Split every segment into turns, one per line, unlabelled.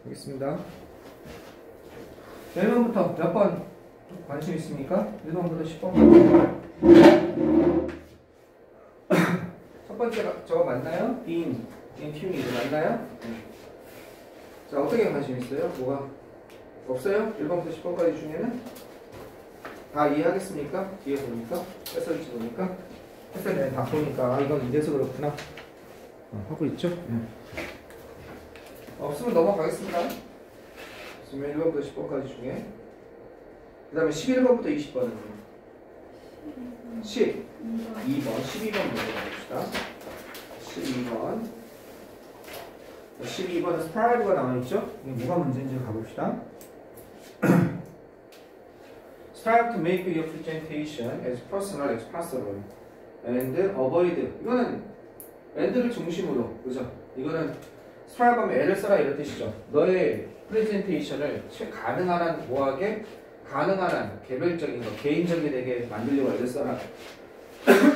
알겠습니다. 1번부터 몇 번 관심 있습니까? 1번부터 10번까지. 첫 번째가 저거 맞나요? in tuning 맞나요? 자, 어떻게 관심 있어요? 뭐가 없어요? 1번부터 10번까지 중에는 다 이해하겠습니까? 뒤에 보니까 해설지 보니까 해설에 다 보니까 이건 이래서 그렇구나 하고 있죠? 없으면 넘어가겠습니다. 없으면 1번부터 10번까지 중에 그 다음에 11번부터 20번은 12번 12번부터 가봅시다. 12번은 스프라이브가 나와있죠? 이게 뭐가 문제인지 가봅시다. Strive to make your presentation as personal as possible and avoid 이거는 and를 중심으로 그죠? 이거는 strive 하면 애를 써라 이런 뜻이죠. 너의 프레젠테이션을 가능한 한 뭐하게 가능한 한 개별적인 거 개인적이 되게 만들려고 애를 써라.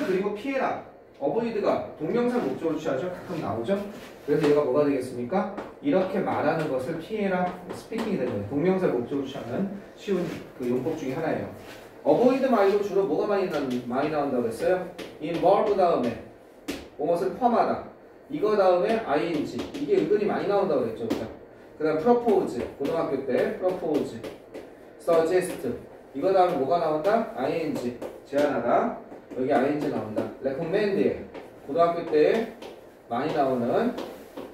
그리고 피해라. avoid가 동명사 목적으로 취하죠. 가끔 나오죠. 그래서 얘가 뭐가 되겠습니까? 이렇게 말하는 것을 피해라 스피킹이 되는 거예요. 동명사 목적으로 취하는 쉬운 그 용법 중에 하나예요. avoid 말고 주로 뭐가 많이 나온다고 했어요? involve 다음에 무엇을 포함하다. 이거 다음에 ing 이게 은근히 많이 나온다고 그랬죠. 그 다음 propose 고등학교 때 propose suggest 이거 다음에 뭐가 나온다? ing 제안하다. 여기 ing 나온다. recommend 고등학교 때 많이 나오는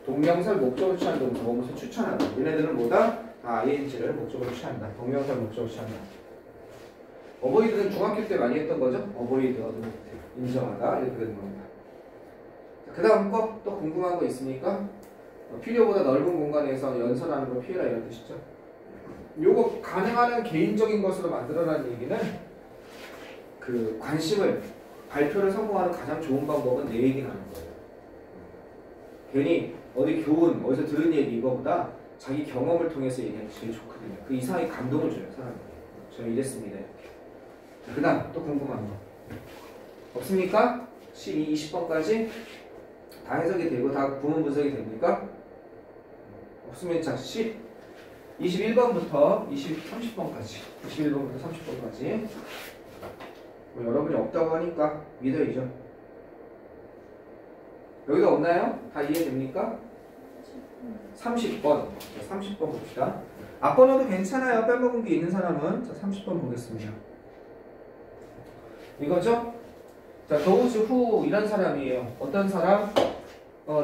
동명사를 목적으로 취하는 동사 무엇을 추천하다. 얘네들은 뭐다? 다 ing를 목적으로 취한다. 동명사를 목적으로 취한다. avoid는 중학교 때 많이 했던 거죠? avoid 인정하다 이렇게 되는 겁니다. 그 다음 거 또 궁금한 거 있습니까? 필요보다 넓은 공간에서 연설하는 거 피해라 이런 뜻이죠. 요거 가능한 한 개인적인 것으로 만들어라는 얘기는 그 관심을 발표를 성공하는 가장 좋은 방법은 내 얘기를 하는 거예요. 괜히 어디 교훈 어디서 들은 얘기 이거보다 자기 경험을 통해서 얘기하는 게 제일 좋거든요. 그 이상의 감동을 줘요 사람들이. 저는 이랬습니다. 그 다음 또 궁금한 거 없습니까? 12, 20번까지 다 해석이 되고 다 구문 분석이 됩니까? 없으면 자 21번부터 30번까지 21번부터 30번까지 뭐 여러분이 없다고 하니까 믿어야죠. 여기가 없나요? 다 이해됩니까? 30번 30번 봅시다. 앞번호도 괜찮아요. 빼먹은 게 있는 사람은 자 30번 보겠습니다. 이거죠? 자, those who 이런 사람이에요. 어떤 사람?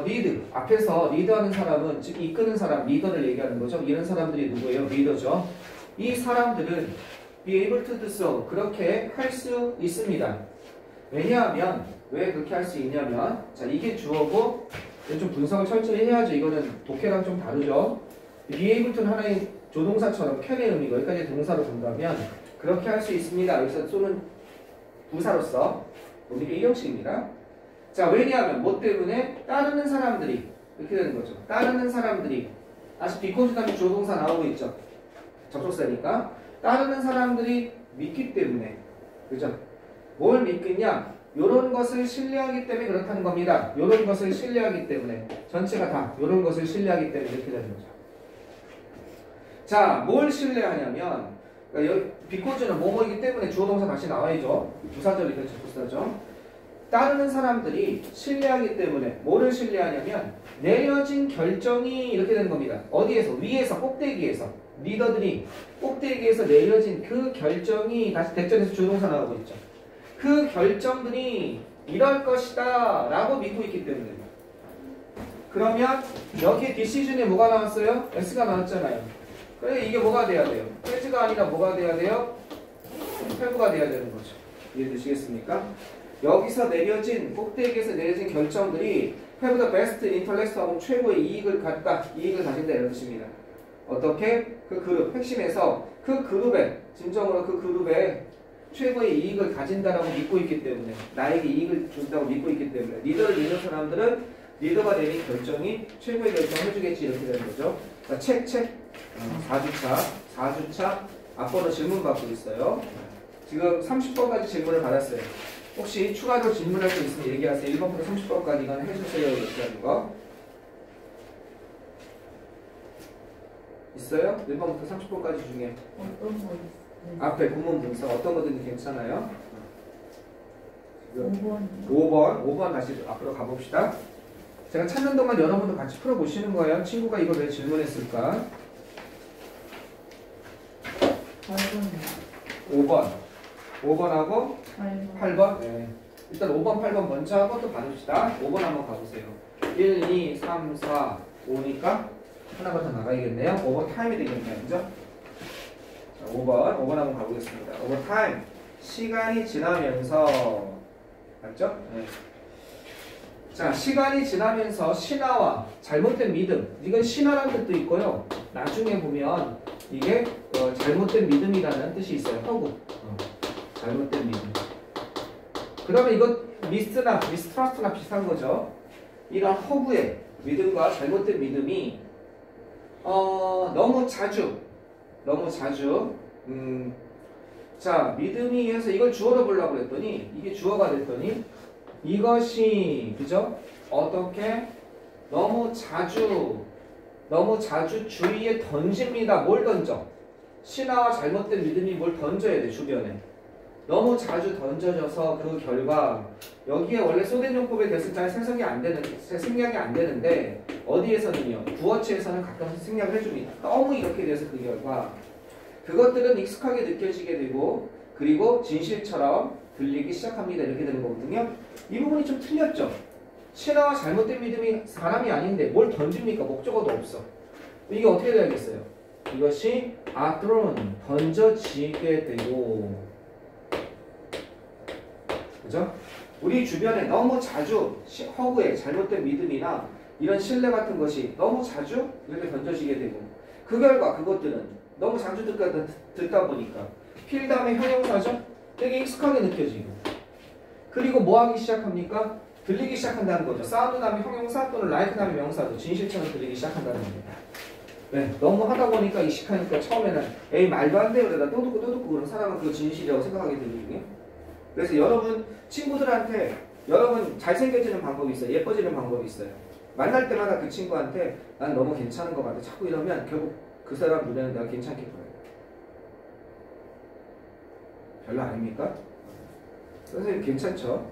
리드 앞에서 리드하는 사람은 즉 이끄는 사람 리더를 얘기하는 거죠. 이런 사람들이 누구예요? 리더죠. 이 사람들은 be able to do so 그렇게 할 수 있습니다. 왜냐하면 왜 그렇게 할 수 있냐면 자 이게 주어고 좀 분석을 철저히 해야죠. 이거는 독해랑 좀 다르죠. be able to는 하나의 조동사처럼 편의 의미고 여기까지 동사로 본다면 그렇게 할 수 있습니다. 여기서 쏘는 부사로서 오늘의 이형식입니다. 자 왜냐하면 뭐 때문에 따르는 사람들이 이렇게 되는 거죠. 따르는 사람들이 다시 because 다음에 조동사 나오고 있죠. 접속사니까 따르는 사람들이 믿기 때문에 그죠? 뭘 믿겠냐? 요런 것을 신뢰하기 때문에 그렇다는 겁니다. 요런 것을 신뢰하기 때문에 전체가 다 요런 것을 신뢰하기 때문에 이렇게 되는 거죠. 자, 뭘 신뢰하냐면 그러니까 비코즈는 뭐뭐이기 때문에 주어동사 다시 나와야죠. 부사절이죠, 부사죠. 따르는 사람들이 신뢰하기 때문에 뭐를 신뢰하냐면 내려진 결정이 이렇게 되는 겁니다. 어디에서? 위에서 꼭대기에서 리더들이 꼭대기에서 내려진 그 결정이 다시 대전에서 주어동사 나오고 있죠. 그 결정들이 이럴 것이다 라고 믿고 있기 때문입니다. 그러면 여기에 decision에 뭐가 나왔어요? S가 나왔잖아요. 그래 이게 뭐가 돼야 돼요? has가 아니라 뭐가 돼야 돼요? have가 돼야 되는 거죠. 이해되시겠습니까? 여기서 내려진 꼭대기에서 내려진 결정들이 have the best interest 하고 최고의 이익을 갖다 이익을 가진다 이런 뜻입니다. 어떻게? 그 그룹 핵심에서 그 그룹에 진정으로 그 그룹에 최고의 이익을 가진다라고 믿고 있기 때문에 나에게 이익을 준다고 믿고 있기 때문에 리더를 믿는 사람들은 리더가 내린 결정이 최고의 결정을 해주겠지 이렇게 되는 거죠. 자, 책 4주차 앞번호 질문 받고 있어요. 지금 30번까지 질문을 받았어요. 혹시 추가로 질문할 거 있으면 얘기하세요. 1번부터 30번까지 이건 해주세요 이렇게 하는 거. 있어요? 1번부터 30번까지 중에
어떤 거 있어요?
앞에 구문 분석 어떤 거든 괜찮아요?
5번.
5번 다시 앞으로 가봅시다. 제가 찾는 동안 여러분도 같이 풀어보시는 거예요. 친구가 이걸 왜 질문했을까?
8번.
5번하고
8번.
8번? 네. 일단 5번, 8번 먼저 하고 또 받읍시다. 5번 한번 가보세요. 1, 2, 3, 4, 5니까 하나가 더 나가야겠네요. 5번 타임이 되겠네요. 그죠? 자, 5번 한번 가보겠습니다. 5번 타임. 시간이 지나면서 맞죠? 네. 자, 시간이 지나면서 신화와 잘못된 믿음. 이건 신화라는 뜻도 있고요. 나중에 보면 이게 잘못된 믿음이라는 뜻이 있어요. 허구. 잘못된 믿음. 그러면 이거 미스트러스트나 비슷한 거죠. 이런 허구의 믿음과 잘못된 믿음이 너무 자주 자, 믿음이 해서 이걸 주어로 보려고 했더니 이게 주어가 됐더니 이것이 그죠? 어떻게 너무 자주 주위에 던집니다. 뭘 던져? 신화와 잘못된 믿음이 뭘 던져야 돼, 주변에. 너무 자주 던져져서 그 결과 여기에 원래 소대용법에 대해서 잘 생각이 안 되는데 어디에서는요? 구어체에서는 가끔 생략을 해줍니다. 너무 이렇게 돼서 그 결과 그것들은 익숙하게 느껴지게 되고 그리고 진실처럼 들리기 시작합니다. 이렇게 되는 거거든요. 이 부분이 좀 틀렸죠? 신화와 잘못된 믿음이 사람이 아닌데 뭘 던집니까? 목적어도 없어. 이게 어떻게 돼야겠어요? 이것이 thrown, 던져지게 되고 그죠? 우리 주변에 너무 자주 허구의 잘못된 믿음이나 이런 신뢰 같은 것이 너무 자주 이렇게 던져지게 되고 그 결과 그것들은 너무 자주 듣다 보니까 필 다음에 형용사죠? 되게 익숙하게 느껴지고 그리고 뭐 하기 시작합니까? 들리기 시작한다는 거죠. 사운드 다음에 형용사 또는 like 다음에 명사도 진실처럼 들리기 시작한다는 겁니다. 네, 너무 하다 보니까 익숙하니까 처음에는 에이 말도 안 돼요. 그러다 또 듣고 그런 사람은 그거 진실이라고 생각하게 되거든요. 그래서 여러분 친구들한테 여러분 잘생겨지는 방법이 있어요. 예뻐지는 방법이 있어요. 만날 때마다 그 친구한테 난 너무 괜찮은 것 같아. 자꾸 이러면 결국 그 사람 눈에는 내가 괜찮게 보여요. 별로 아닙니까? 선생님 괜찮죠?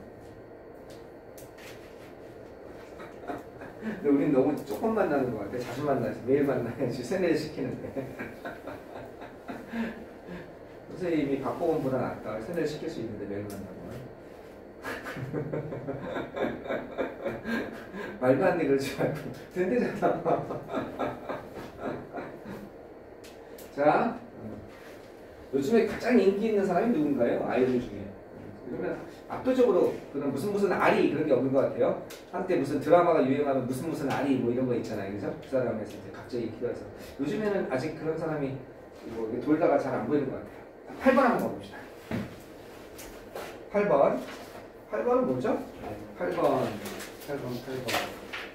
근데 우린 너무 조금 만나는 것 같아. 자주 만나야지. 매일 만나야지. 세뇌를 시키는데. 선생님이 박보검보다 낫다. 세뇌를 시킬 수 있는데 매일 만나면. 말도 안 돼 그러지 말고. 된대잖아. 자, 요즘에 가장 인기 있는 사람이 누군가요? 아이돌 중에. 그러면 압도적으로 그런 무슨 아리 그런 게 없는 것 같아요. 한때 무슨 드라마가 유행하면 무슨 아리 뭐 이런 거 있잖아요. 그죠? 그 사람에서 이제 갑자기 기도해서. 요즘에는 아직 그런 사람이 뭐 돌다가 잘 안 보이는 것 같아요. 8번 한번 가봅시다. 8번은 뭐죠?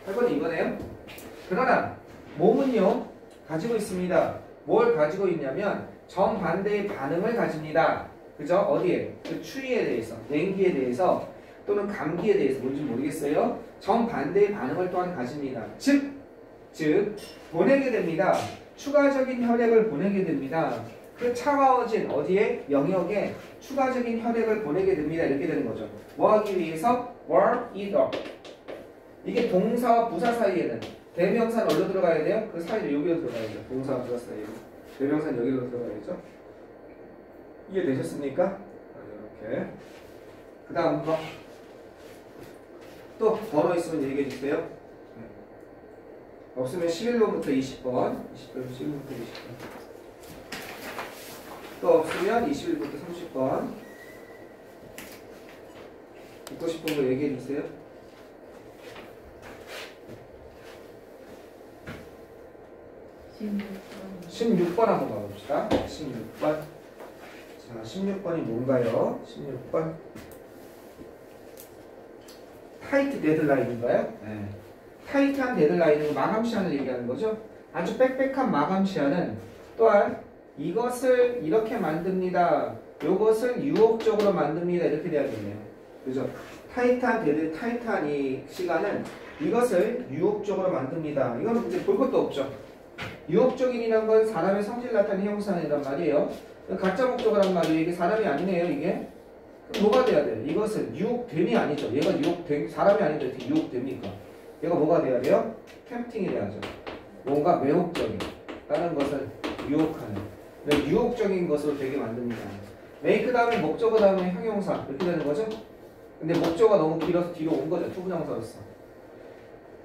8번이 이거네요. 그러나 몸은요 가지고 있습니다. 뭘 가지고 있냐면 정반대의 반응을 가집니다. 그죠? 어디에? 그 추위에 대해서, 냉기에 대해서 또는 감기에 대해서 뭔지 모르겠어요. 정반대의 반응을 또한 가집니다. 즉 보내게 됩니다. 추가적인 혈액을 보내게 됩니다. 그 차가워진 어디에? 영역에 추가적인 혈액을 보내게 됩니다. 이렇게 되는 거죠. 뭐 하기 위해서? warm it up. 이게 동사와 부사 사이에는 대명사는 어디로 들어가야 돼요? 그 사이로 여기로 들어가야 돼요. 동사와 부사 사이로. 대명사는 여기로 들어가야죠. 이해되셨습니까? 이렇게. 그 다음 거. 또 번호 있으면 얘기해 주세요. 없으면 11번부터 20번. 11번부터 20번. 또 없으면 21부터 30번. 듣고 싶은 거 얘기해 주세요. 16번 한번 가봅시다. 16번. 자, 16번이 뭔가요? 16번. 타이트 데드라인인가요? 네. 타이트한 데드라인은 마감 시한을 얘기하는 거죠. 아주 빽빽한 마감 시한은 또한 이것을 이렇게 만듭니다. 요것을 유혹적으로 만듭니다. 이렇게 돼야겠네요. 그죠? 타이트한 이 시간은 이것을 유혹적으로 만듭니다. 이거는 이제 볼 것도 없죠. 유혹적인이란 건 사람의 성질 나타내는 형상이란 말이에요. 가짜 목적어란 말이에요. 이게 사람이 아니네요, 이게. 그럼 뭐가 돼야 돼요? 이것은 유혹됨이 아니죠. 얘가 유혹됨, 사람이 아닌데 어떻게 유혹됩니까? 얘가 뭐가 돼야 돼요? 템팅이 돼야죠. 뭔가 매혹적인, 다른 것을 유혹하는. 유혹적인 것으로 되게 만듭니다. make 다음에 목적어 다음에 형용사 이렇게 되는 거죠. 근데 목적어가 너무 길어서 뒤로 온 거죠. 투부정사로서.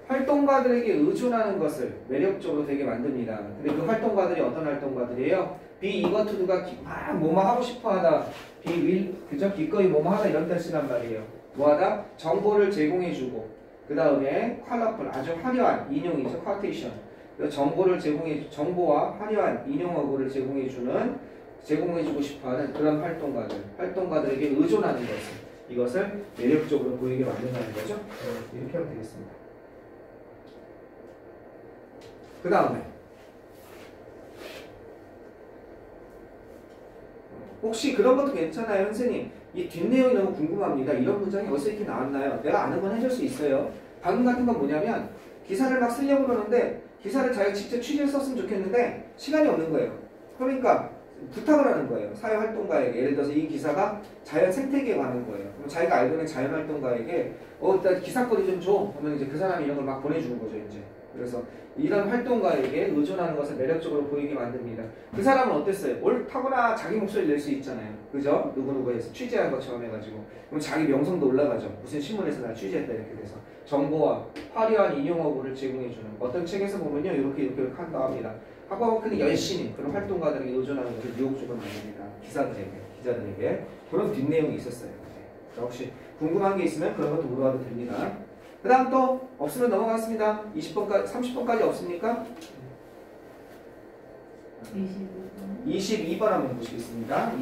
활동가들에게 의존하는 것을 매력적으로 되게 만듭니다. 근데 그 활동가들이 어떤 활동가들이에요? be eager to가 막 뭐뭐 하고 싶어 하다, be will, 그죠? 기꺼이 뭐뭐 하다 이런 뜻이란 말이에요. 뭐 하다? 정보를 제공해주고, 그 다음에 컬러풀, 아주 화려한 인용이죠. 쿼테이션. 정보를 정보와 화려한 인용어구를 제공해주고 싶어하는 그런 활동가들에게 의존하는 이것을 매력적으로 보이게 만든다는 거죠. 이렇게 하면 되겠습니다. 그 다음에 혹시 그런 것도 괜찮아요, 선생님? 이 뒷내용이 너무 궁금합니다. 이런 문장이 어디서 이렇게 나왔나요? 내가 아는 건 해줄 수 있어요. 방금 같은 건 뭐냐면 기사를 막 쓰려고 그러는데 기사를 자기가 직접 취재해서 썼으면 좋겠는데 시간이 없는 거예요. 그러니까 부탁을 하는 거예요. 사회활동가에게. 예를 들어서 이 기사가 자연 생태계에 관한 거예요. 그럼 자기가 알고 있는 자연활동가에게 일단 기사거리 좀 줘. 그러면 이제 그 사람이 이런 걸 막 보내주는 거죠, 이제. 그래서 이런 활동가에게 의존하는 것을 매력적으로 보이게 만듭니다. 그 사람은 어땠어요? 옳다거나 자기 목소리를 낼 수 있잖아요. 그죠? 누구누구에서 취재한 것처럼 해가지고. 그럼 자기 명성도 올라가죠. 무슨 신문에서 나 취재했다 이렇게 돼서. 정보와 화려한 인용어구를 제공해주는 어떤 책에서 보면요. 이렇게 한다고 합니다. 학과학교는 열심히 그런 활동가들에게 의존하는 것을 유혹적으로 만듭니다. 기자들에게. 그런 뒷내용이 있었어요. 자, 혹시 궁금한 게 있으면 그런 것도 물어봐도 됩니다. 그 다음 또 없으면 넘어갔습니다. 20번까지, 30번까지 없습니까? 22번 한번 보시겠습니다.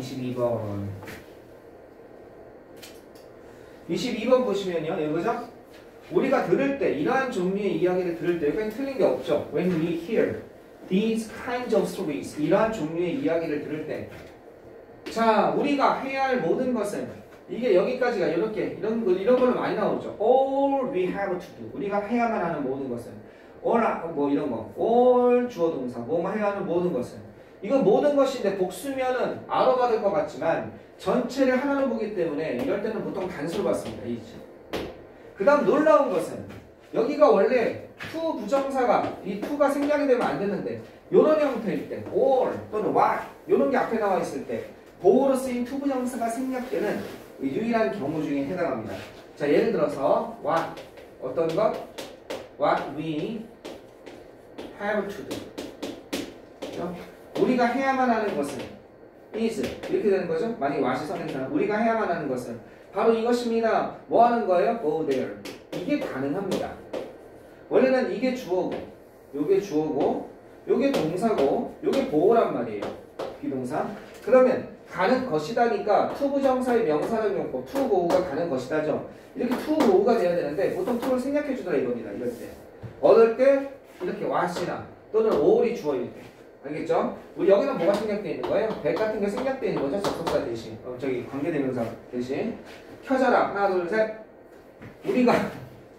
22번 보시면요. 여기 보죠? 우리가 들을 때, 이러한 종류의 이야기를 들을 때 그냥 틀린 게 없죠. When we hear these kinds of stories, 이러한 종류의 이야기를 들을 때, 자, 우리가 해야 할 모든 것은, 이게 여기까지가 이렇게 이런 걸로 많이 나오죠. All we have to do, 우리가 해야만 하는 모든 것은, all 뭐 이런 거, all 주어 동사, 뭐만 해야 하는 모든 것은, 이거 모든 것인데 복수면은 아로가 될 것 같지만 전체를 하나로 보기 때문에 이럴 때는 보통 단수로 받습니다. 그 다음 놀라운 것은 여기가 원래 to 부정사가 이 to가 생략이 되면 안 되는데 이런 형태일 때 or 또는 what 이런 게 앞에 나와 있을 때 보호로 쓰인 to 부정사가 생략되는 유일한 경우 중에 해당합니다. 자, 예를 들어서 what 어떤 것? what we have to do. 그렇죠? 우리가 해야만 하는 것은 is 이렇게 되는 거죠. 만약에 what이 선행사는 우리가 해야만 하는 것은 바로 이것입니다. 뭐 하는 거예요? go there. 이게 가능합니다. 원래는 이게 주어고 요게 주어고 요게 동사고 요게 보호란 말이에요. 비동사. 그러면 가는 것이다니까 to 부정사의 명사를 용법 to 보호가 가는 것이다죠. 이렇게 to 보호가 돼야 되는데 보통 to를 생략해 주더라 이겁니다. 이럴 때. 얻을 때 이렇게 what이나 또는 all이 주어일 때. 알겠죠? 우리 여기는 뭐가 생략되어 있는 거예요? that 같은 게 생략되어 있는 거죠. 접속사 대신. 관계대명사 대신. 켜져라. 하나, 둘, 셋.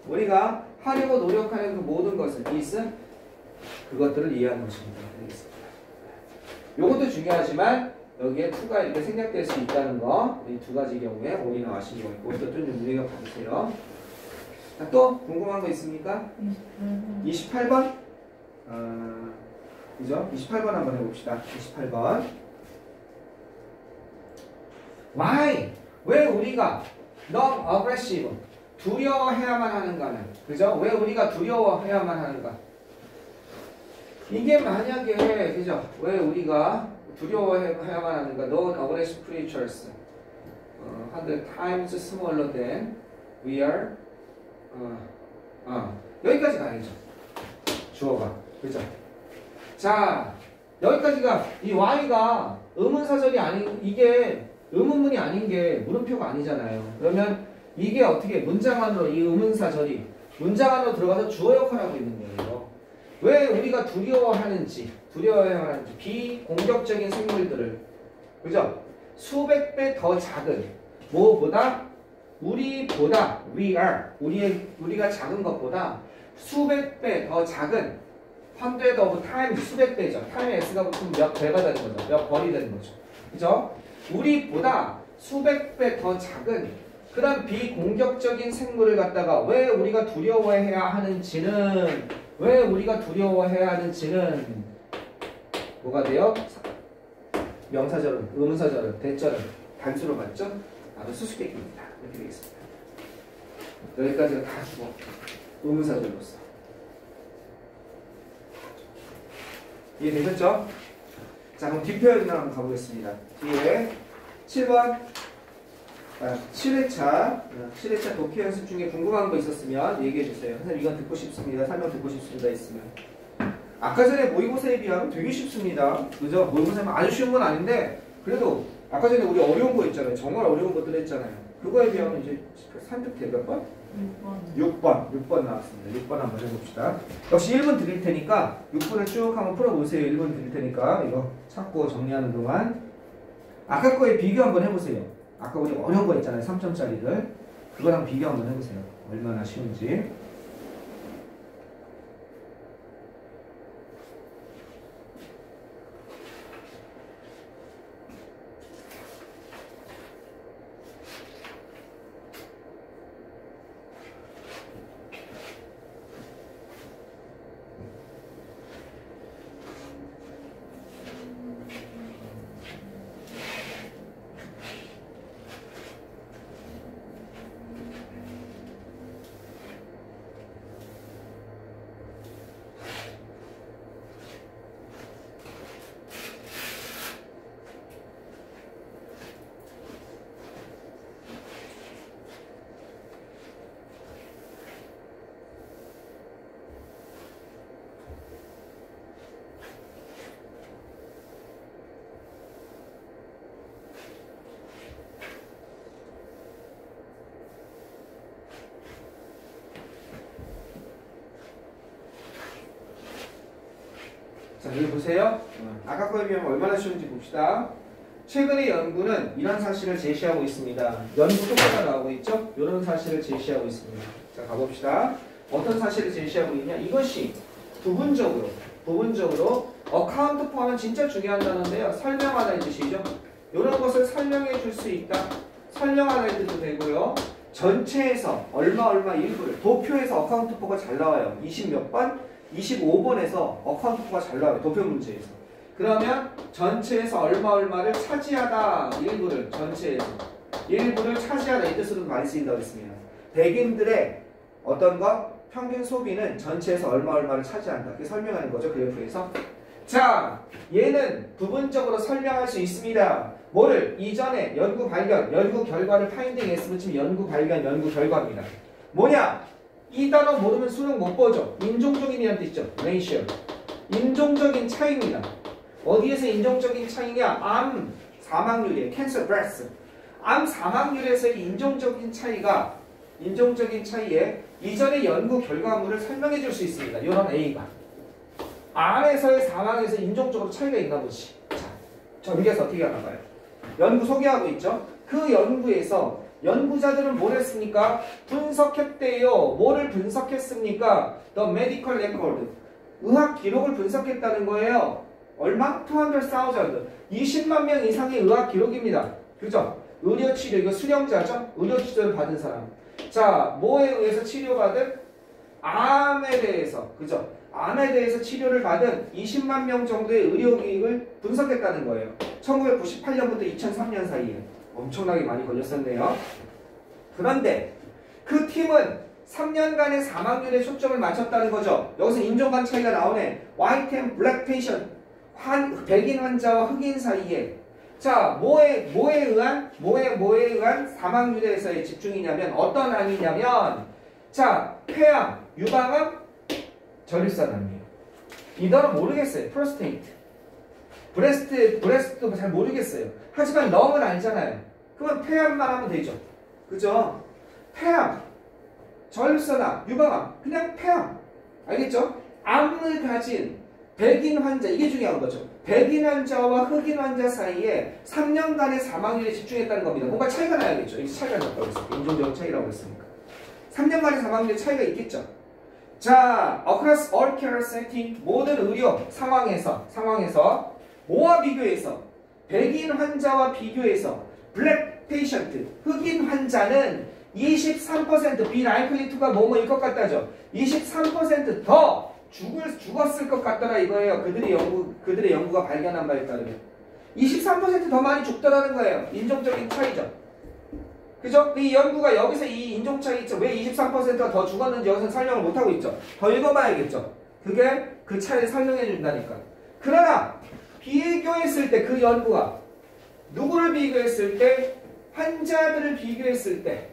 우리가 하려고 노력하는 그 모든 것은 is 그것들을 이해하는 것입니다. 알겠습니다. 요것도 중요하지만 여기에 to가 이렇게 생략될 수 있다는 거. 이 두 가지 경우에 all이나 what이 있고 그것도 좀 눈여겨 봐주세요. 자, 또 궁금한 거 있습니까? 28번. 그죠? 28번 한번 해봅시다. 28번. Why? 왜 우리가 non-aggressive, 두려워해야만 하는가는, 그죠? 왜 우리가 두려워해야만 하는가? 이게 만약에, 그죠? 왜 우리가 두려워해야만 하는가? Non-aggressive creatures, 100 times smaller than we are, 여기까지 가야죠. 주어가, 그죠? 자, 여기까지가 이 Y가 의문사절이 이게 의문문이 아닌 게 물음표가 아니잖아요. 그러면 이게 어떻게 문장 안으로 이 의문사절이 문장 안으로 들어가서 주어 역할을 하고 있는 거예요. 왜 우리가 두려워하는지 비공격적인 생물들을 그죠? 수백 배 더 작은 뭐보다 우리보다 we are 우리가 작은 것보다 수백 배 더 작은 hundred of times 수백 배죠. 타임에 s가 붙으면 몇 배가 되는 거죠. 몇 번이 되는 거죠. 그죠? 우리보다 수백 배 더 작은 그런 비공격적인 생물을 갖다가 왜 우리가 두려워해야 하는지는 뭐가 돼요? 명사절은, 의문사절은, 대절은 단수로 맞죠? 아주 수수께끼입니다. 이렇게 되겠습니다. 여기까지가 다 주어. 의문사절로서. 이해되셨죠? 자, 그럼 뒷표현이나 한번 가보겠습니다. 뒤에 7번 7회차 독해 연습 중에 궁금한 거 있었으면 얘기해주세요. 선생님 이건 듣고 싶습니다. 설명 듣고 싶습니다. 있으면. 아까 전에 모의고사에 비하면 되게 쉽습니다. 그죠? 모의고사는 아주 쉬운 건 아닌데 그래도 아까 전에 우리 어려운 거 있잖아요. 정말 어려운 것들 했잖아요. 그거에 비하면 이제 산뜻해 몇 번? 6번 나왔습니다. 6번 한번 해봅시다. 역시 1분 드릴 테니까 6분을 쭉 한번 풀어보세요. 1분 드릴 테니까 이거 찾고 정리하는 동안 아까 거에 비교 한번 해보세요. 아까 우리 어려운 거 있잖아요. 3점짜리를 그거랑 비교 한번 해보세요. 얼마나 쉬운지. 자, 여기 보세요. 아까 거에 비하면 얼마나 쉬운지 봅시다. 최근의 연구는 이런 사실을 제시하고 있습니다. 연구 효과가 나오고 있죠? 이런 사실을 제시하고 있습니다. 자, 가봅시다. 어떤 사실을 제시하고 있냐? 이것이 부분적으로 어카운트 포함은 진짜 중요한 단어인데요. 설명하다는 뜻이죠. 이런 것을 설명해 줄 수 있다. 설명하다는 뜻도 되고요. 전체에서 얼마 일부를 도표에서 어카운트 포가 잘 나와요. 20 몇 번? 25번에서 어카운트 포가 잘 나와요. 도표 문제에서. 그러면 전체에서 얼마를 차지하다. 일부를 차지하다. 이 뜻으로 많이 쓰인다고 했습니다. 백인들의 어떤 것? 평균 소비는 전체에서 얼마를 차지한다. 이렇게 설명하는 거죠. 그래프에서. 자, 얘는 부분적으로 설명할 수 있습니다. 뭐를? 이전에 연구 결과를 파인딩 S 붙이면 연구 결과입니다. 뭐냐? 이 단어 모르면 수능 못 보죠. 인종적인이라는 뜻이죠. 레이시오. 인종적인 차이입니다. 어디에서 인종적인 차이냐? 암 사망률이에요. 캔서 브레스. 암 사망률에서의 인종적인 차이에 이전의 연구 결과물을 설명해 줄 수 있습니다. 이런 A가. 암에서의 사망에서 인종적으로 차이가 있나 보지. 자, 전개해서 어떻게 하나 봐요. 연구 소개하고 있죠. 그 연구에서 연구자들은 뭘 했습니까? 분석했대요. 뭐를 분석했습니까? The medical record. 의학 기록을 분석했다는 거예요. 얼마? 200,000. 20만 명 이상의 의학 기록입니다. 그죠? 의료치료, 이거 수령자죠? 의료치료를 받은 사람. 자, 뭐에 의해서 치료받은? 암에 대해서. 그죠? 암에 대해서 치료를 받은 20만 명 정도의 의료기록을 분석했다는 거예요. 1998년부터 2003년 사이에. 엄청나게 많이 걸렸었네요. 그런데 그 팀은 3년간의 사망률에 초점을 맞췄다는 거죠. 여기서 인종 간 차이가 나오네. White and Black patient. 백인 환자와 흑인 사이에. 자, 뭐에 의한 사망률에서의 집중이냐면 어떤 암이냐면 자, 폐암, 유방암, 저릴산암이에요. 이 단어 모르겠어요. 프로스테이트. 브레스트도 잘 모르겠어요. 하지만 렁은 알잖아요. 그러면 폐암만 하면 되죠. 그죠? 폐암, 저혈선암, 유방암, 그냥 폐암. 알겠죠? 암을 가진 백인 환자, 이게 중요한 거죠. 백인 환자와 흑인 환자 사이에 3년간의 사망률에 집중했다는 겁니다. 뭔가 차이가 나야겠죠. 이게 차이가 났다고 했으니까. 인종적 차이라고 했으니까. 3년간의 사망률에 차이가 있겠죠. 자, across all care setting 모든 의료 상황에서 뭐와 비교해서 백인 환자와 비교해서 black patient 흑인 환자는 23% be likely to가 뭐뭐일 것 같다죠. 23% 더 죽었을 것 같더라 이거예요. 그들의 연구가 발견한 바에 따르면 23% 더 많이 죽더라는 거예요. 인종적인 차이죠. 그죠? 이 연구가 여기서 이 인종 차이 있죠. 왜 23%가 더 죽었는지 여기서 설명을 못하고 있죠. 더 읽어봐야겠죠. 그게 그 차이를 설명해 준다니까. 그러나 비교했을 때 그 연구가 누구를 비교했을 때 환자들을 비교했을 때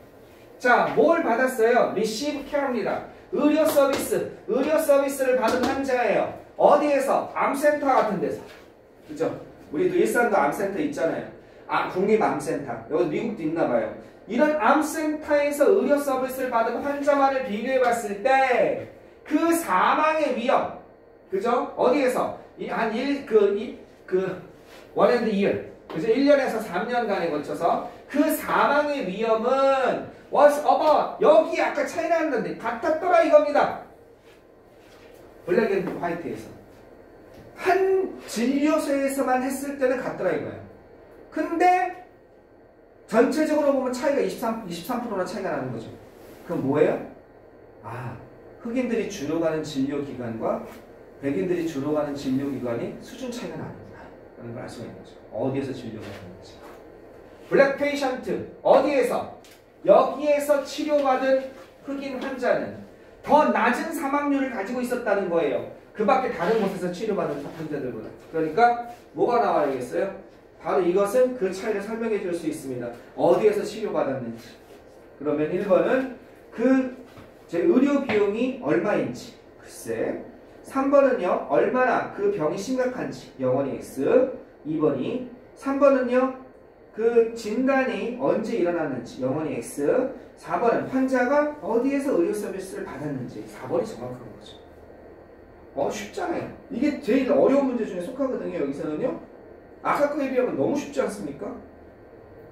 자, 뭘 받았어요? receive care입니다. 의료 서비스를 받은 환자예요. 어디에서? 암센터 같은 데서. 그죠? 우리도 일산도 암센터 있잖아요. 국립암센터. 여기 미국도 있나 봐요. 이런 암센터에서 의료 서비스를 받은 환자만을 비교해 봤을 때 그 사망의 위험. 그죠? 어디에서? one and year. 그죠? 1년에서 3년간에 걸쳐서 그 사망의 위험은 was about 여기 아까 차이 나는데 같았더라 이겁니다. 블랙 앤 화이트에서 한 진료소에서만 했을 때는 같더라 이거예요. 근데 전체적으로 보면 차이가 23%나 차이가 나는 거죠. 그럼 뭐예요? 흑인들이 주로 가는 진료기관과 백인들이 주로 가는 진료기관이 수준 차이가 납니다. 라는 걸 알 수가 있는 거죠. 어디에서 진료가 하는지. 블랙 페이션트 어디에서? 여기에서 치료받은 흑인 환자는 더 낮은 사망률을 가지고 있었다는 거예요. 그 밖에 다른 곳에서 치료받는 환자들보다. 그러니까 뭐가 나와야겠어요? 바로 이것은 그 차이를 설명해 줄 수 있습니다. 어디에서 치료받았는지. 그러면 1번은 제 의료 비용이 얼마인지. 글쎄. 3번은요. 얼마나 그 병이 심각한지. 영원히 X. 2번이. 3번은요. 그 진단이 언제 일어났는지. 영원히 X. 4번은 환자가 어디에서 의료 서비스를 받았는지. 4번이 정확한 거죠. 쉽잖아요. 이게 제일 어려운 문제 중에 속하거든요. 여기서는요. 아까 거에 비하면 너무 쉽지 않습니까?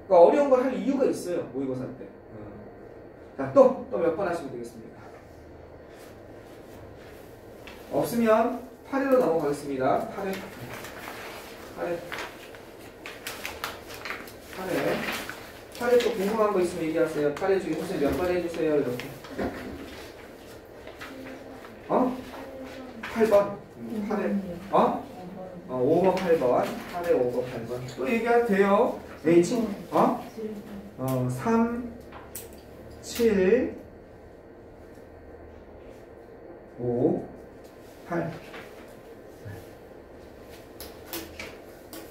그러니까 어려운 걸 할 이유가 있어요. 모의고사 때. 자, 또 몇 번 하시면 되겠습니까? 없으면 8회로 넘어가겠습니다. 8회 또 궁금한 거 있으면 얘기하세요. 8회 중에 선생님 몇 번 해주세요. 이렇게. 8번. 8회. 5번, 8번. 8회, 5번, 8번. 또 얘기해도 돼요. H. 3, 7, 5, 8.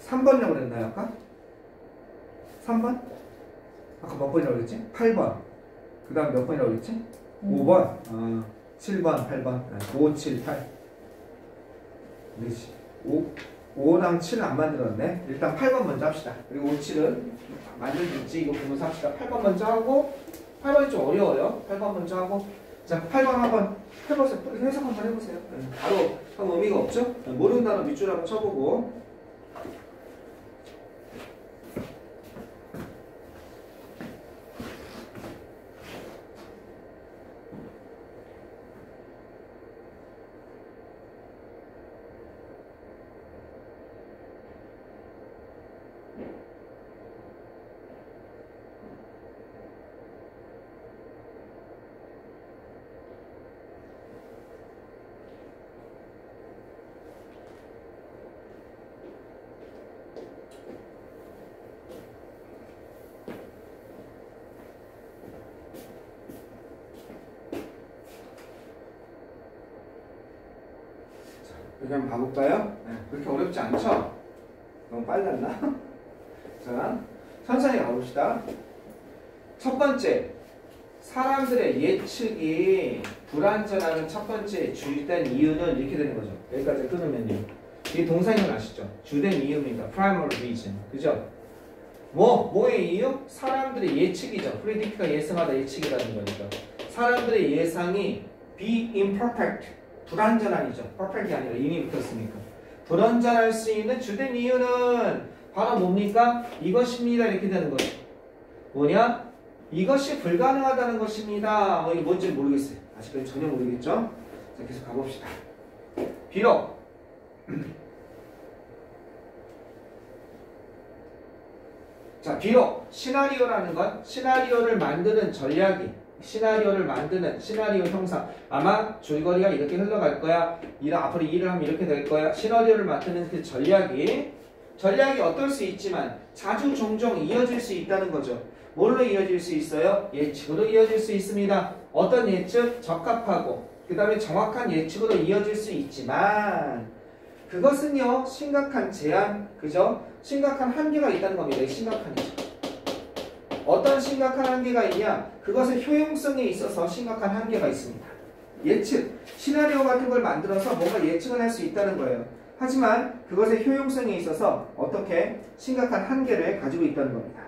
3번이라고 그랬나요, 아까? 3번? 아까 몇 번이라고 그랬지? 8번. 그 다음 몇 번이라고 그랬지? 5번. 7번, 8번. 5, 7, 8. 그렇지. 5랑 7은 안 만들었네. 일단 8번 먼저 합시다. 그리고 5, 7은 만들겠지. 이거 보면서 합시다. 8번 먼저 하고, 8번이 좀 어려워요. 8번 먼저 하고. 자, 8번 한번 해보세요. 해석 한번 해보세요. 바로 하면 의미가 없죠? 모르는 단어 밑줄 한번 쳐보고. 이렇게 한번 봐볼까요? 그렇게 어렵지 않죠? 너무 빨랐나? 자, 천천히 가봅시다. 첫 번째, 사람들의 예측이 불완전하는 첫 번째 주된 이유는 이렇게 되는 거죠. 여기까지 끊으면요. 이 동사형은 아시죠? 주된 이유입니다. primary reason. 그죠? 뭐의 이유? 사람들의 예측이죠. 프레디크가 예상하다 예측이라는 거니까. 사람들의 예상이 be imperfect. 불완전한이죠. 퍼펙트가 아니라 이미 붙었으니까. 불완전할 수 있는 주된 이유는 바로 뭡니까? 이것입니다. 이렇게 되는 거죠. 뭐냐? 이것이 불가능하다는 것입니다. 이게 뭔지 모르겠어요. 아직까지 전혀 모르겠죠? 자, 계속 가봅시다. 비록 자, 비록 시나리오라는 건 시나리오를 만드는 전략이 시나리오를 만드는 시나리오 형상 아마 줄거리가 이렇게 흘러갈 거야. 앞으로 일을 하면 이렇게 될 거야. 시나리오를 만드는 그 전략이 어떨 수 있지만 자주 종종 이어질 수 있다는 거죠. 뭘로 이어질 수 있어요? 예측으로 이어질 수 있습니다. 어떤 예측? 적합하고 그 다음에 정확한 예측으로 이어질 수 있지만 그것은요 심각한 제한, 그죠? 심각한 한계가 있다는 겁니다. 심각한이죠. 어떤 심각한 한계가 있냐? 그것의 효용성에 있어서 심각한 한계가 있습니다. 예측, 시나리오 같은 걸 만들어서 뭔가 예측을 할 수 있다는 거예요. 하지만 그것의 효용성에 있어서 어떻게 심각한 한계를 가지고 있다는 겁니다.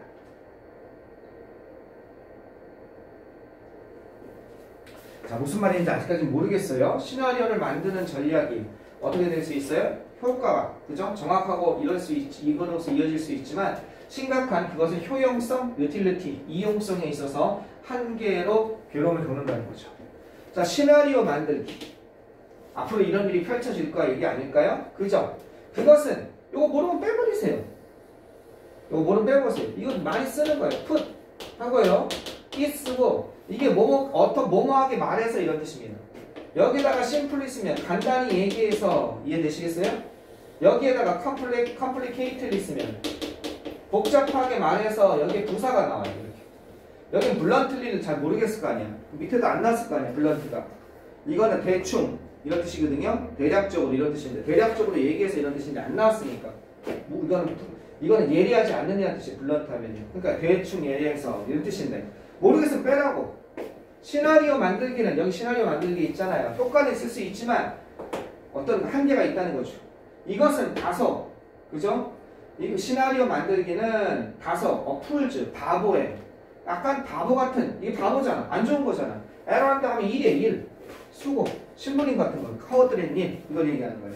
자, 무슨 말인지 아직까지 모르겠어요. 시나리오를 만드는 전략이 어떻게 될 수 있어요? 효과가, 그죠? 정확하고 이거로서 이어질 수 있지만 심각한 그것의 효용성, 유틸리티, 이용성에 있어서 한계로 괴로움을 겪는다는 거죠. 자, 시나리오 만들기. 앞으로 이런 일이 펼쳐질 거야 얘기 아닐까요? 그죠? 그것은 이거 모르면 빼버리세요. 이거 모르면 빼보세요. 이거 많이 쓰는 거예요. put 하고요. it 쓰고 이게 뭐뭐하게 말해서 이런 뜻입니다. 여기다가 simply 쓰면 간단히 얘기해서 이해되시겠어요? 여기에다가 complicatedly 쓰면 복잡하게 말해서 여기에 부사가 나와요. 이렇게. 여긴 bluntly를 잘 모르겠을 거 아니야. 밑에도 안 나왔을 거 아니야. blunt가. 이거는 대충 이런 뜻이거든요. 대략적으로 이런 뜻인데 대략적으로 얘기해서 이런 뜻인데 안 나왔으니까 이거는 예리하지 않느냐는 뜻이에요. blunt 하면요. 그러니까 대충 예리해서 이런 뜻인데 모르겠으면 빼라고. 시나리오 만들기는 여기 시나리오 만들기 있잖아요. 효과는 있을 수 있지만 어떤 한계가 있다는 거죠. 이것은 다소, 그죠? 이 시나리오 만들기는 다소 풀즈, 바보에 약간 바보 같은, 이게 바보잖아. 안 좋은 거잖아. 에러한다 하면 1에 1 수고, 신문인 같은 거, 커워드린 일 이걸 얘기하는 거예요.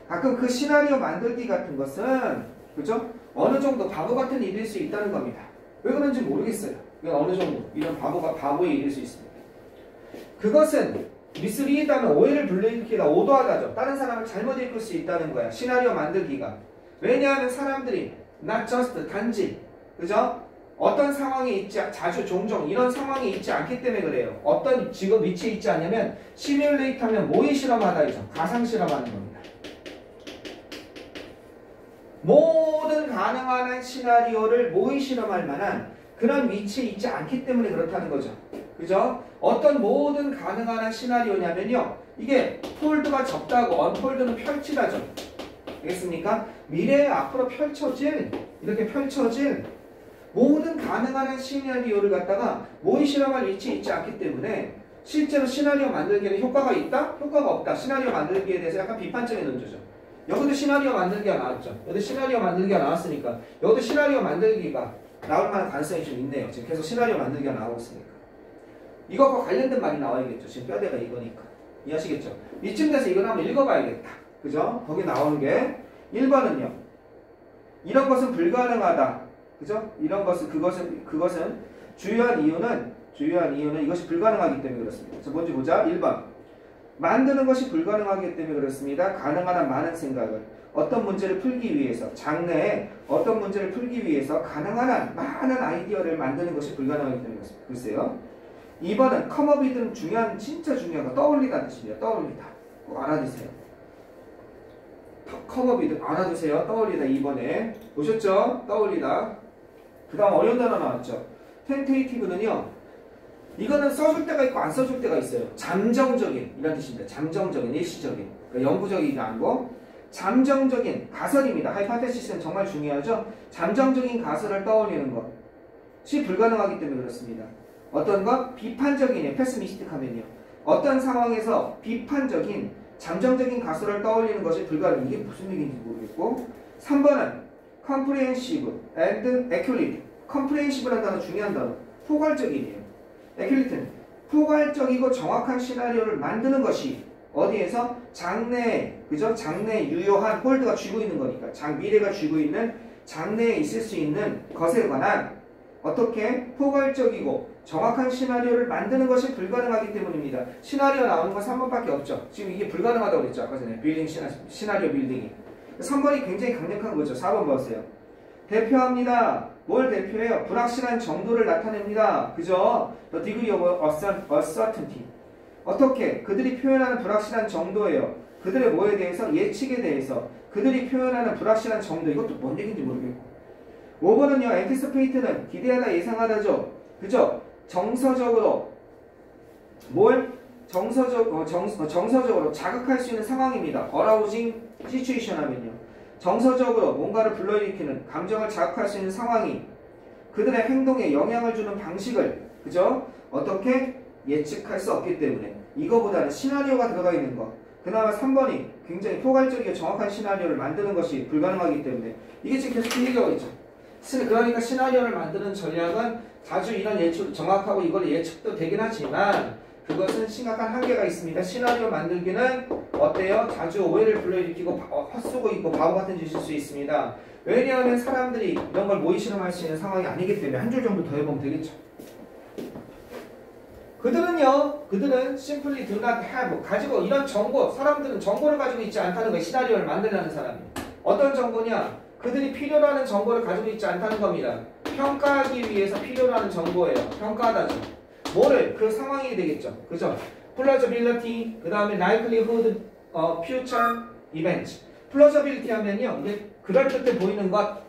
가끔 그 시나리오 만들기 같은 것은, 그죠? 어느 정도 바보 같은 일일 수 있다는 겁니다. 왜 그런지 모르겠어요. 어느 정도 이런 바보의 일일 수 있습니다. 그것은 미스리드하면 오해를 불러일으키다, 오도하다죠. 다른 사람을 잘못 읽을 수 있다는 거야. 시나리오 만들기가. 왜냐하면 사람들이 not just 단지, 그죠? 어떤 상황에 있지, 자주 종종 이런 상황이 있지 않기 때문에 그래요. 어떤 지금 위치에 있지 않냐면 시뮬레이트 하면 모의 실험하다이죠. 가상 실험하는 겁니다. 모든 가능한 시나리오를 모의 실험할 만한 그런 위치에 있지 않기 때문에 그렇다는 거죠. 그죠? 어떤 모든 가능한 시나리오냐면요. 이게 폴드가 적다고 언폴드는 펼치다죠. 알겠습니까? 미래에 앞으로 이렇게 펼쳐질 모든 가능한 시나리오를 갖다가 모의 실험할 위치에 있지 않기 때문에 실제로 시나리오 만들기에는 효과가 있다? 효과가 없다. 시나리오 만들기에 대해서 약간 비판적인 논조죠. 여기도 시나리오 만들기가 나왔죠. 여기도 시나리오 만들기가 나왔으니까 여기도 시나리오 만들기가 나올 만한 가능성이 좀 있네요. 지금 계속 시나리오 만들기가 나오고 있으니까. 이것과 관련된 말이 나와야겠죠. 지금 뼈대가 이거니까. 이해하시겠죠? 이쯤 돼서 이걸 한번 읽어봐야겠다. 그죠? 거기 나오는 게 1번은요. 이런 것은 불가능하다. 그죠? 이런 것은 그것은 주요한 이유는 이것이 불가능하기 때문에 그렇습니다. 자, 뭔지 보자. 1번. 만드는 것이 불가능하기 때문에 그렇습니다. 가능한 한 많은 생각을 어떤 문제를 풀기 위해서 장래에 어떤 문제를 풀기 위해서 가능한 한 많은 아이디어를 만드는 것이 불가능하기 때문에 그렇습니다. 글쎄요. 2번은 컴업이든 진짜 중요한 거 떠올리다는 뜻입니다. 떠올리다. 꼭 알아두세요. 컴업이든 알아두세요. 떠올리다 2번에 보셨죠? 떠올리다. 그 다음 어려운 단어 나왔죠. 텐테이티브는요. 이거는 써줄 때가 있고 안 써줄 때가 있어요. 잠정적인 이런 뜻입니다. 잠정적인, 일시적인. 그러니까 영구적이지 않고 잠정적인 가설입니다. 하이파테시스는 정말 중요하죠. 잠정적인 가설을 떠올리는 것이 불가능하기 때문에 그렇습니다. 어떤 것? 비판적이네요. 패스미스틱하면요. 어떤 상황에서 비판적인 잠정적인 가설을 떠올리는 것이 불가능. 이게 무슨 얘기인지 모르겠고 3번은 comprehensive and accurate. comprehensive라는 단어 중요한 단어. 포괄적이네요. accurate는 포괄적이고 정확한 시나리오를 만드는 것이 어디에서? 장래에, 그죠? 장래에 유효한 홀드가 쥐고 있는 거니까 미래가 쥐고 있는 장래에 있을 수 있는 것에 관한 어떻게? 포괄적이고 정확한 시나리오를 만드는 것이 불가능하기 때문입니다. 시나리오 나오는 건 3번밖에 없죠. 지금 이게 불가능하다고 그랬죠. 아까 전에 빌딩 시나리오 빌딩이. 3번이 굉장히 강력한 거죠. 4번 보세요. 대표합니다. 뭘 대표해요? 불확실한 정도를 나타냅니다. 그죠? The degree of uncertainty. 어떻게? 그들이 표현하는 불확실한 정도예요. 그들의 뭐에 대해서? 예측에 대해서. 그들이 표현하는 불확실한 정도. 이것도 뭔 얘기인지 모르겠고. 5번은요. anticipate는 기대하다, 예상하다죠. 그죠? 정서적으로 뭘? 정서적으로 자극할 수 있는 상황입니다. arousing situation 하면요. 정서적으로 뭔가를 불러일으키는, 감정을 자극할 수 있는 상황이 그들의 행동에 영향을 주는 방식을, 그죠? 어떻게? 예측할 수 없기 때문에 이거보다는 시나리오가 들어가 있는 거. 그나마 3번이 굉장히 포괄적이고 정확한 시나리오를 만드는 것이 불가능하기 때문에 이게 지금 계속 그 얘기하고 있죠. 그러니까 시나리오를 만드는 전략은 자주 이런 예측, 정확하고 이걸 예측도 되긴 하지만 그것은 심각한 한계가 있습니다. 시나리오 만들기는 어때요? 자주 오해를 불러일으키고 헛쏘고 있고 바보 같은 짓일 수 있습니다. 왜냐하면 사람들이 이런 걸 모의 실험할 수 있는 상황이 아니기 때문에 한 줄 정도 더 해보면 되겠죠. 그들은 simply do not have, 가지고 이런 정보, 사람들은 정보를 가지고 있지 않다는 거예요. 시나리오를 만들려는 사람이. 어떤 정보냐? 그들이 필요로 하는 정보를 가지고 있지 않다는 겁니다. 평가하기 위해서 필요로 하는 정보예요. 평가하다죠. 뭐를? 그 상황이 되겠죠. 그죠? plausibility, 그 다음에 likelihood, future event. plausibility 하면요. 이게 그럴듯해 보이는 것.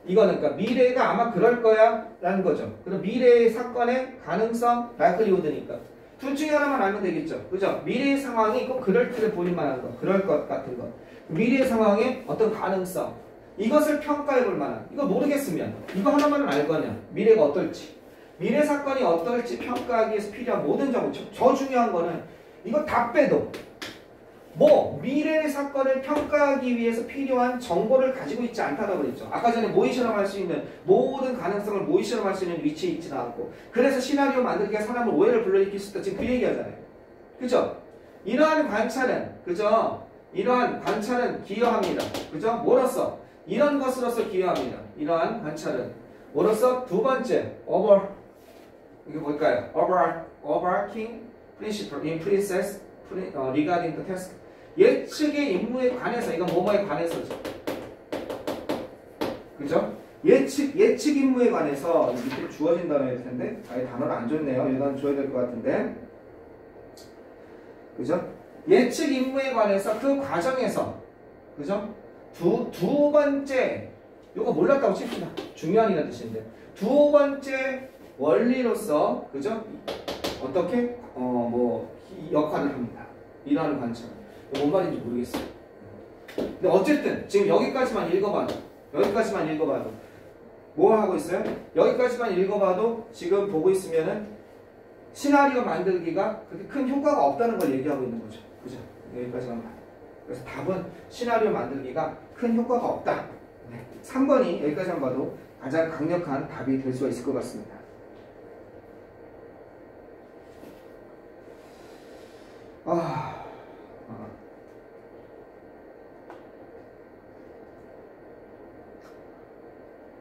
이거는 그러니까 미래가 아마 그럴 거야 라는 거죠. 그럼 미래의 사건의 가능성, likelihood니까. 둘 중에 하나만 알면 되겠죠. 그죠? 미래의 상황이 꼭 그럴듯해 보일 만한 거. 그럴 것 같은 거. 미래의 상황의 어떤 가능성. 이것을 평가해 볼 만한. 이거 모르겠으면 이거 하나만은 알 거냐. 미래가 어떨지. 미래 사건이 어떨지 평가하기 위해서 필요한 모든 정보. 저 중요한 거는 이거 다 빼도 미래의 사건을 평가하기 위해서 필요한 정보를 가지고 있지 않다고 그랬죠. 아까 전에 모의 실험할 수 있는 모든 가능성을 모의 실험할 수 있는 위치에 있지는 않고 그래서 시나리오 만들기가 사람을 오해를 불러일으킬 수 있다. 지금 그 얘기하잖아요. 그죠? 이러한 관찰은 그죠? 이러한 관찰은 기여합니다. 그죠? 뭐로써? 이런 것으로서 기여합니다. 이러한 관찰은 뭐로써? 두 번째 이게 뭘까요? overarching principle in process regarding the task. 예측의 임무에 관해서, 이건 뭐뭐에 관해서죠. 그죠? 예측 임무에 관해서 밑에 주어진 단어일 텐데 아예 단어를 안 줬네요. 이 단어 줘야 될 것 같은데. 그죠? 예측 임무에 관해서 그 과정에서 그죠? 두 번째 요거 몰랐다고 칩시다. 중요한이라는 뜻인데 두 번째 원리로서 그죠? 어떻게 역할을 합니다. 이러한 관점. 뭔 말인지 모르겠어요. 근데 어쨌든 지금 여기까지만 읽어봐도 뭐 하고 있어요? 여기까지만 읽어봐도 지금 보고 있으면은 시나리오 만들기가 그렇게 큰 효과가 없다는 걸 얘기하고 있는 거죠. 그죠? 여기까지만 봐도. 그래서 답은 시나리오 만들기가 큰 효과가 없다. 네. 3번이 여기까지만 봐도 가장 강력한 답이 될 수가 있을 것 같습니다.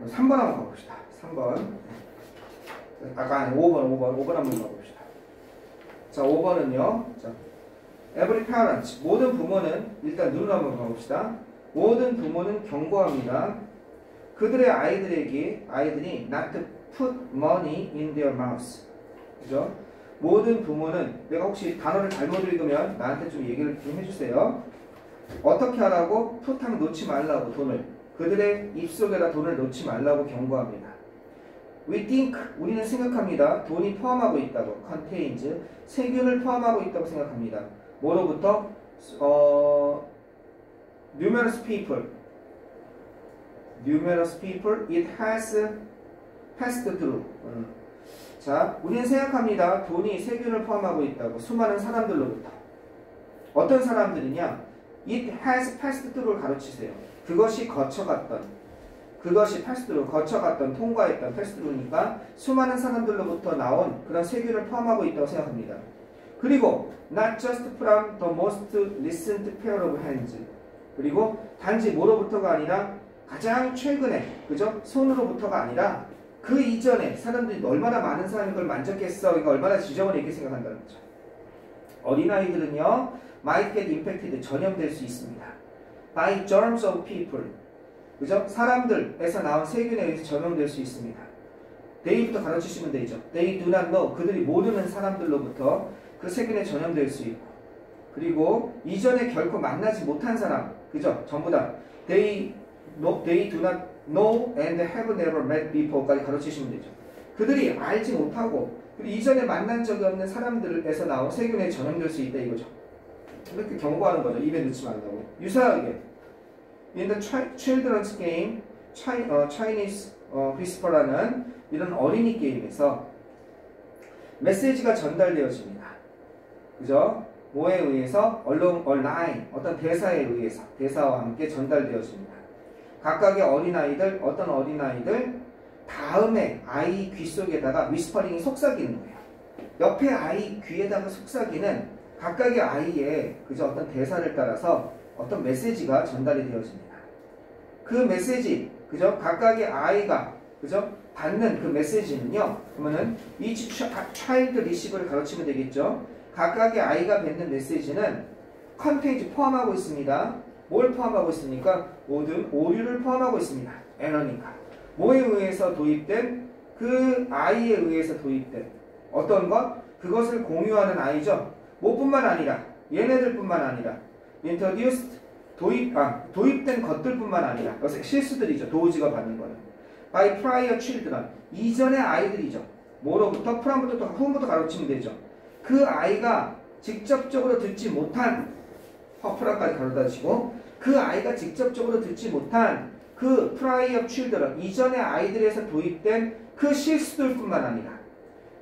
3번 한번 가봅시다. 3번. 아까 5번 한번 가봅시다. 자, 5번은요. 자, every parent, 모든 부모는 일단 눈으로 한번 가봅시다. 모든 부모는 경고합니다. 그들의 아이들이 not to put money in their mouths. 그죠? 모든 부모는 내가 혹시 단어를 잘못 읽으면 나한테 좀 얘기를 좀 해주세요. 어떻게 하라고? put 하면 놓지 말라고 돈을. 그들의 입속에다 돈을 놓지 말라고 경고합니다. We think, 우리는 생각합니다. 돈이 포함하고 있다고. contains, 세균을 포함하고 있다고 생각합니다. 뭐로부터? numerous people, it has passed through. 자, 우리는 생각합니다. 돈이 세균을 포함하고 있다고. 수많은 사람들로부터. 어떤 사람들이냐? It has passed through를 가로치세요. 그것이 거쳐갔던, 통과했던, pass through니까 수많은 사람들로부터 나온 그런 세균을 포함하고 있다고 생각합니다. 그리고 not just from the most recent pair of hands. 그리고 단지 뭐로부터가 아니라 가장 최근에, 그죠? 손으로부터가 아니라 그 이전에 사람들이 얼마나 많은 사람이 그걸 만졌겠어. 그러니까 얼마나 지저분해 이렇게 생각한다는 거죠. 어린아이들은요, might get infected, 전염될 수 있습니다. by germs of people. 그죠? 사람들에서 나온 세균에 의해서 전염될 수 있습니다. they부터 가르치시면 되죠. they do not know. 그들이 모르는 사람들로부터 그 세균에 전염될 수 있고. 그리고 이전에 결코 만나지 못한 사람. 그죠? 전부 다 they do not know and have never met before까지 가르치시면 되죠. 그들이 알지 못하고 그리고 이전에 만난 적이 없는 사람들에서 나온 세균에 전염될 수 있다 이거죠. 이렇게 경고하는 거죠. 입에 넣지 말라고. 유사하게 In the children's game, Chinese Whisper라는 이런 어린이 게임에서 메시지가 전달되어집니다. 그죠? 뭐에 의해서? along a line, 어떤 대사에 의해서, 대사와 함께 전달되어집니다. 각각의 어린아이들, 어떤 어린아이들 다음에 아이 귀 속에다가 위스퍼링이 속삭이는 거예요. 옆에 아이 귀에다가 속삭이는 각각의 아이의 그저 어떤 대사를 따라서 어떤 메시지가 전달이 되어집니다. 그 메시지, 그죠? 각각의 아이가 그죠? 받는 그 메시지는요. 그러면은 each child receive를 가르치면 되겠죠. 각각의 아이가 받는 메시지는 contains 포함하고 있습니다. 뭘 포함하고 있습니까? 모든 오류를 포함하고 있습니다. 에러니까. 뭐에 의해서 도입된? 그 아이에 의해서 도입된 어떤 것? 그것을 공유하는 아이죠. 뭐뿐만 아니라 얘네들뿐만 아니라 introduced 도입된 것들뿐만 아니라 실수들이죠. 도우지가 받는 거는 by prior children 이전의 아이들이죠. 뭐로부터? 프롬부터 whom부터 가르치면 되죠. 그 아이가 직접적으로 듣지 못한 프롬까지 가르쳐주시고 그 아이가 직접적으로 듣지 못한 그 prior children 이전의 아이들에서 도입된 그 실수들뿐만 아니라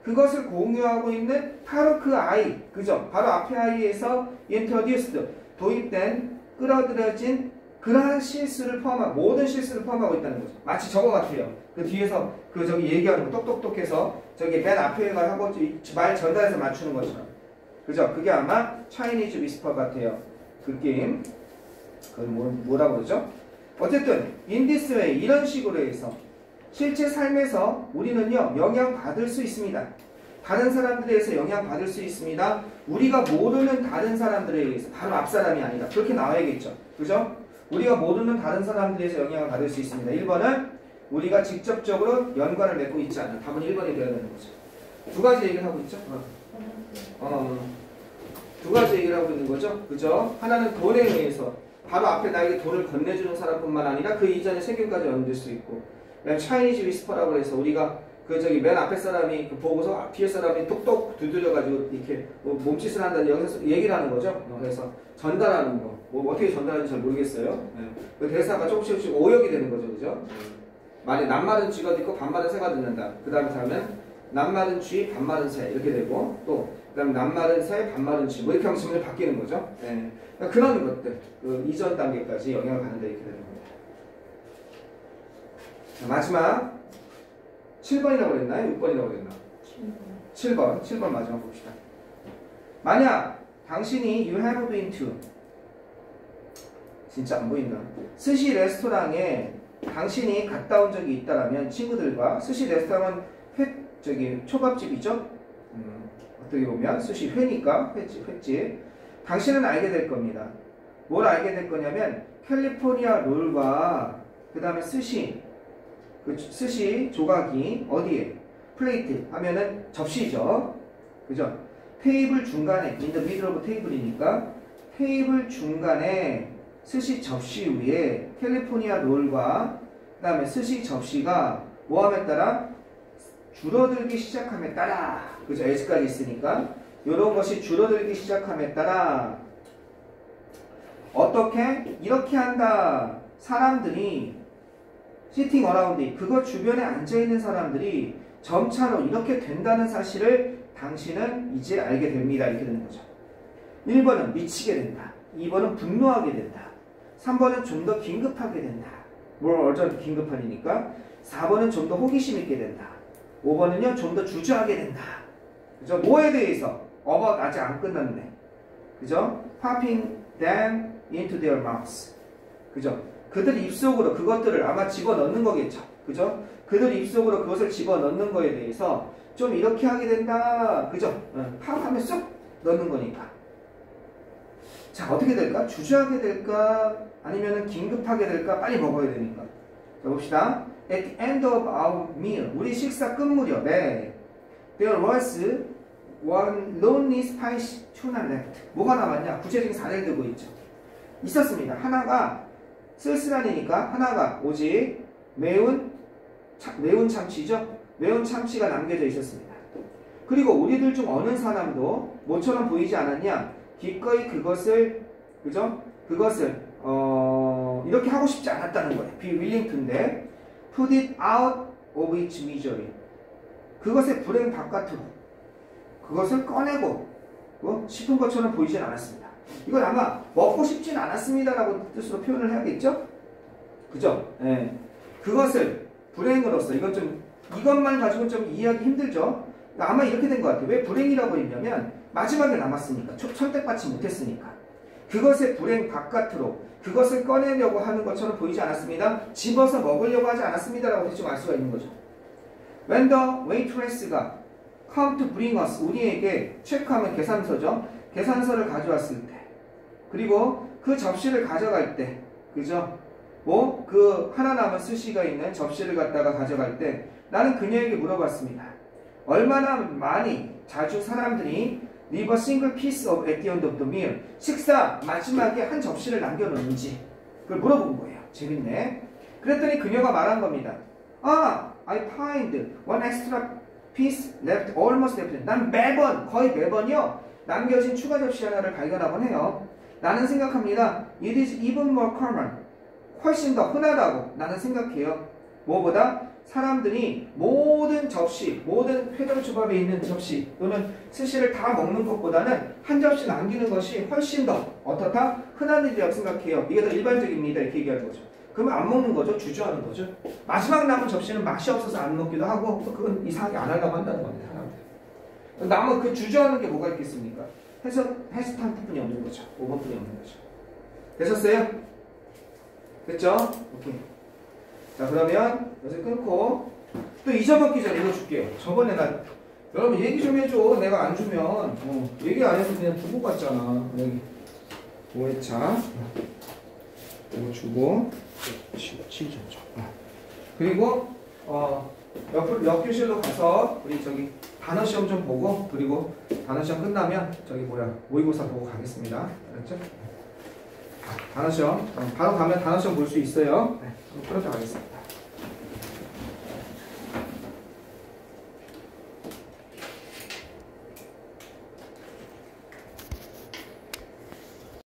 그것을 공유하고 있는 바로 그 아이, 그죠? 바로 앞에 아이에서 introduced 도입된 끌어들여진 그러한 실수를 포함하고 모든 실수를 포함하고 있다는 거죠. 마치 저거 같아요. 그 뒤에서 그 저기 얘기하는 거 똑똑똑해서 저기 맨 앞에 하고 말 전달해서 맞추는 것처럼. 그죠? 그게 아마 차이니즈 위스퍼 같아요. 그 게임. 그건 뭐라고 그러죠? 어쨌든 in this way 이런 식으로 해서 실제 삶에서 우리는요 영향받을 수 있습니다. 다른 사람들에서 영향받을 수 있습니다. 우리가 모르는 다른 사람들에 의해서 바로 앞사람이 아니라 그렇게 나와야겠죠. 그죠? 우리가 모르는 다른 사람들에서 영향을 받을 수 있습니다. 1번은 우리가 직접적으로 연관을 맺고 있지 않는 답은 1번이 되어야 되는 거죠. 두 가지 얘기를 하고 있죠. 두 가지 얘기를 하고 있는 거죠. 그죠? 하나는 돈에 의해서 바로 앞에 나에게 돈을 건네주는 사람뿐만 아니라 그 이전에 세균까지 연될 수 있고 차이니즈 위스퍼라고 해서 우리가 그 저기 맨 앞에 사람이 그 보고서 뒤에 사람이 똑똑 두드려가지고 이렇게 뭐 몸짓을 한다는 여기서 얘기를 하는 거죠. 그래서 전달하는 거. 뭐 어떻게 전달하는지 잘 모르겠어요. 네. 그 대사가 조금씩 오역이 되는 거죠. 그죠? 만약 낱말은 쥐가 듣고 반말은 새가 듣는다. 그 다음에 하면 낱말은 쥐, 반말은 새 이렇게 되고 또 그 다음에 낱말은 새, 반말은 쥐 뭐 이렇게 하면 질문이 바뀌는 거죠. 네. 그러니까 그런 것들 그 이전 단계까지 영향을 받는다 이렇게 되는 겁니다. 자, 마지막 7번이라고 그랬나요? 6번이라고 그랬나? 7번 마지막 봅시다. 만약 당신이 you have been to 진짜 안 보인다. 스시 레스토랑에 당신이 갔다 온 적이 있다라면 친구들과 스시 레스토랑은 초밥집이죠? 어떻게 보면 스시 회니까 횟집. 당신은 알게 될 겁니다. 뭘 알게 될 거냐면 캘리포니아 롤과 그 다음에 스시 스시 조각이 어디에? 플레이트 하면은 접시죠. 그죠? 테이블 중간에 in the middle of 테이블이니까 테이블 중간에 스시 접시 위에 캘리포니아 롤과 그 다음에 스시 접시가 뭐함에 따라 줄어들기 시작함에 따라 그죠? S까지 있으니까 이런 것이 줄어들기 시작함에 따라 어떻게? 이렇게 한다. 사람들이 시팅 어라운드 그거 주변에 앉아있는 사람들이 점차로 이렇게 된다는 사실을 당신은 이제 알게 됩니다. 이렇게 되는 거죠. 1번은 미치게 된다. 2번은 분노하게 된다. 3번은 좀 더 긴급하게 된다. more urgent 긴급하니까 4번은 좀 더 호기심 있게 된다. 5번은요 좀 더 주저하게 된다. 그죠? 뭐에 대해서? about 아직 안 끝났네. 그죠? popping them into their mouths. 그죠? 그들 입속으로 그것들을 아마 집어넣는 거겠죠. 그죠? 그들 입속으로 그것을 집어넣는 거에 대해서 좀 이렇게 하게 된다. 그죠? 파악하면 쏙 넣는 거니까. 자, 어떻게 될까? 주저하게 될까? 아니면은 긴급하게 될까? 빨리 먹어야 되니까. 자, 봅시다. At the end of our meal, 우리 식사 끝 무렵에 there was one lonely spicy tuna left. 뭐가 남았냐? 구체적인 사례를 들고 있죠. 있었습니다. 하나가 쓸쓸하니까 하나가 오직 매운 참치죠. 매운 참치가 남겨져 있었습니다. 그리고 우리들 중 어느 사람도 모처럼 보이지 않았냐? 기꺼이 그것을 그죠? 그것을 이렇게 하고 싶지 않았다는 거예요. be willing to인데 put it out of its misery. 그것의 불행 바깥으로 그것을 꺼내고 싶은 것처럼 보이진 않았습니다. 이건 아마 먹고 싶진 않았습니다라고 뜻으로 표현을 해야겠죠? 그죠? 네. 그것을 불행으로서 이것만 가지고 좀 이해하기 힘들죠? 아마 이렇게 된 것 같아요. 왜 불행이라고 했냐면 마지막에 남았으니까 선택받지 못했으니까 그것의 불행 바깥으로 그것을 꺼내려고 하는 것처럼 보이지 않았습니다. 집어서 먹으려고 하지 않았습니다라고 대충 알 수가 있는 거죠. When the waitress가 come to bring us 우리에게 체크하면 계산서죠. 계산서를 가져왔을 때 그리고 그 접시를 가져갈 때 그죠? 그 하나 남은 스시가 있는 접시를 갖다가 가져갈 때 나는 그녀에게 물어봤습니다. 얼마나 많이 자주 사람들이 leave a single piece of at the end of the meal 식사 마지막에 한 접시를 남겨놓는지 그걸 물어본 거예요. 재밌네. 그랬더니 그녀가 말한 겁니다. I find one extra piece left almost every time. 난 거의 매번요 남겨진 추가 접시 하나를 발견하곤 해요. 나는 생각합니다. It is even more common. 훨씬 더 흔하다고 나는 생각해요. 뭐보다 사람들이 모든 접시, 모든 회전초밥에 있는 접시 또는 스시를 다 먹는 것보다는 한 접시 남기는 것이 훨씬 더 어떻다? 흔한 일이라고 생각해요. 이게 더 일반적입니다. 이렇게 얘기하는 거죠. 그러면 안 먹는 거죠. 주저하는 거죠. 마지막 남은 접시는 맛이 없어서 안 먹기도 하고 또 그건 이상하게 안 하려고 한다는 겁니다. 사람들. 남은 그 주저하는 게 뭐가 있겠습니까? 헤스탄트뿐이 없는 거죠. 5번뿐이 없는 거죠. 되셨어요? 됐죠? 오케이. 자, 그러면 여기서 끊고 또 잊어먹기 전에 이거 줄게요. 저번에 여러분 얘기 좀 해줘. 내가 안 주면 얘기 안 해서 그냥 두고 갔잖아. 여기 5회차 이거 주고 치우죠. 그리고 옆 교실로 가서 우리 저기 단어 시험 좀 보고 그리고 단어 시험 끝나면 모의고사 보고 가겠습니다. 알았죠? 단어 시험 바로 가면 단어 시험 볼 수 있어요. 네, 그럼 그렇게 가겠습니다.